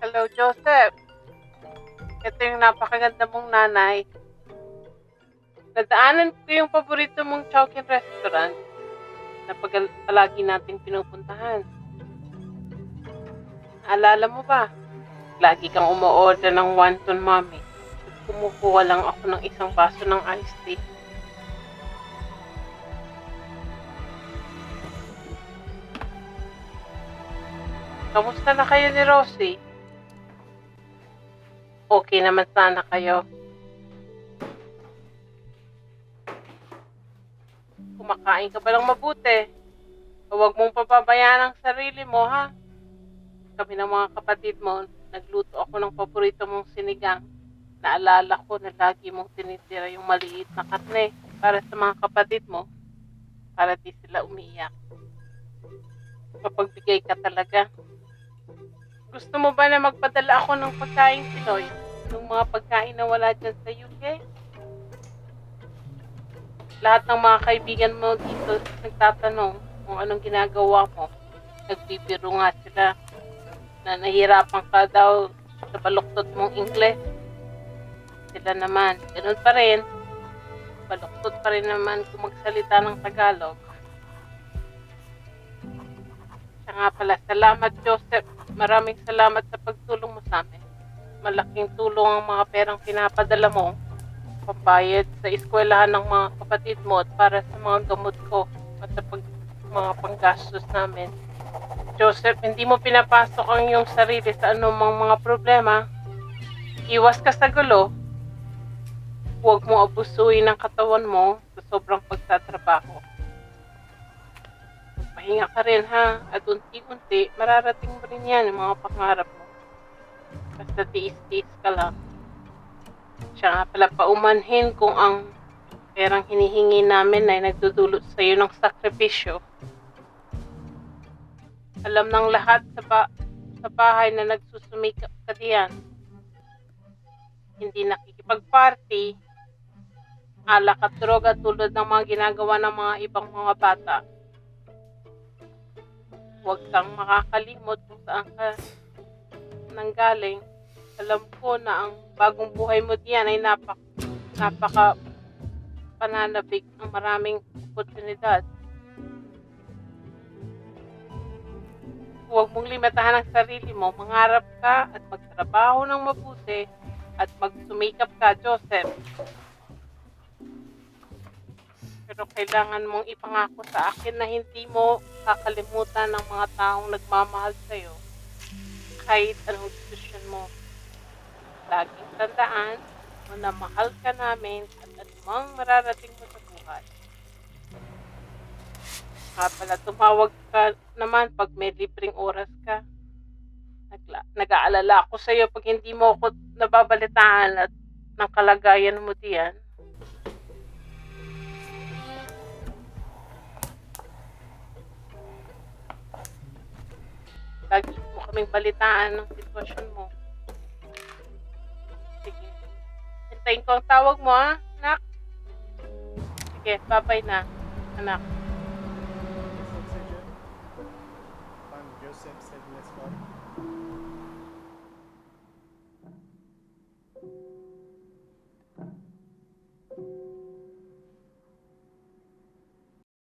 Hello, Joseph. Ito yung napakaganda mong nanay. Nadaanan ko yung paborito mong Chowking restaurant na palagi nating pinupuntahan. Alala mo ba? Lagi kang umu-order ng wonton, mommy. At kumukuha lang ako ng isang baso ng iced tea. Kamusta na kayo ni Rosie? Okay naman sana kayo. Kumakain ka ba lang mabuti? Huwag mong papabayaan ang sarili mo, ha? Kami ng mga kapatid mo, nagluto ako ng paborito mong sinigang. Naalala ko na lagi mong tinitira yung maliit na karne para sa mga kapatid mo, para di sila umiiyak. Mapagbigay ka talaga. Gusto mo ba na magpadala ako ng pagkain Pinoy? Yung mga pagkain na wala dyan sa UK? Lahat ng mga kaibigan mo dito nagtatanong kung anong ginagawa mo. Nagbibiro nga sila na nahihirapan ka daw sa baluktot mong Ingles. Sila naman, ganun pa rin. Baluktot pa rin naman kung magsalita ng Tagalog. Siya nga pala, salamat Joseph. Maraming salamat sa pagtulong mo sa amin. Malaking tulong ang mga perang pinapadala mo. Pambayad sa eskwelahan ng mga kapatid mo at para sa mga gamot ko at sa mga panggastos namin. Joseph, hindi mo pinapasok ang iyong sarili sa anumang mga problema. Iwas ka sa gulo. Huwag mo abusuin ang katawan mo sa sobrang pagtatrabaho. Pahinga ka rin, ha? At unti-unti, mararating mo rin yan yung mga pangarap mo. Basta tiis-tiis ka lang. Siya nga pala paumanhin kung ang perang hinihingi namin ay nagdudulot sa iyo ng sakripisyo. Alam ng lahat sa bahay na nagsusumikap ka diyan. Hindi nakikipag-party, alak at droga tulad ng mga ginagawa ng mga ibang mga bata. Huwag kang makakalimot kung saan ka nanggaling. Alam ko na ang bagong buhay mo diyan ay napaka pananabik ng maraming oportunidad. Huwag mong limitahan ang sarili mo. Mangarap ka at magtrabaho ng mabuti at magsumikap ka, Joseph. Pero kailangan mong ipangako sa akin na hindi mo kakalimutan ng mga taong nagmamahal sa'yo. Kahit anong desisyon mo. Laging tandaan mo na mahal ka namin at anumang mararating mo sa buhay. Kaya pala tumawag ka naman pag may libreng oras ka. Nag-aalala ako sa iyo pag hindi mo ako nababalitaan at ng kalagayan mo diyan. Lagi mo kaming balitaan ng sitwasyon mo. Sige. Hintayin ko ang tawag mo, ha, anak? Sige, bye-bye na, anak.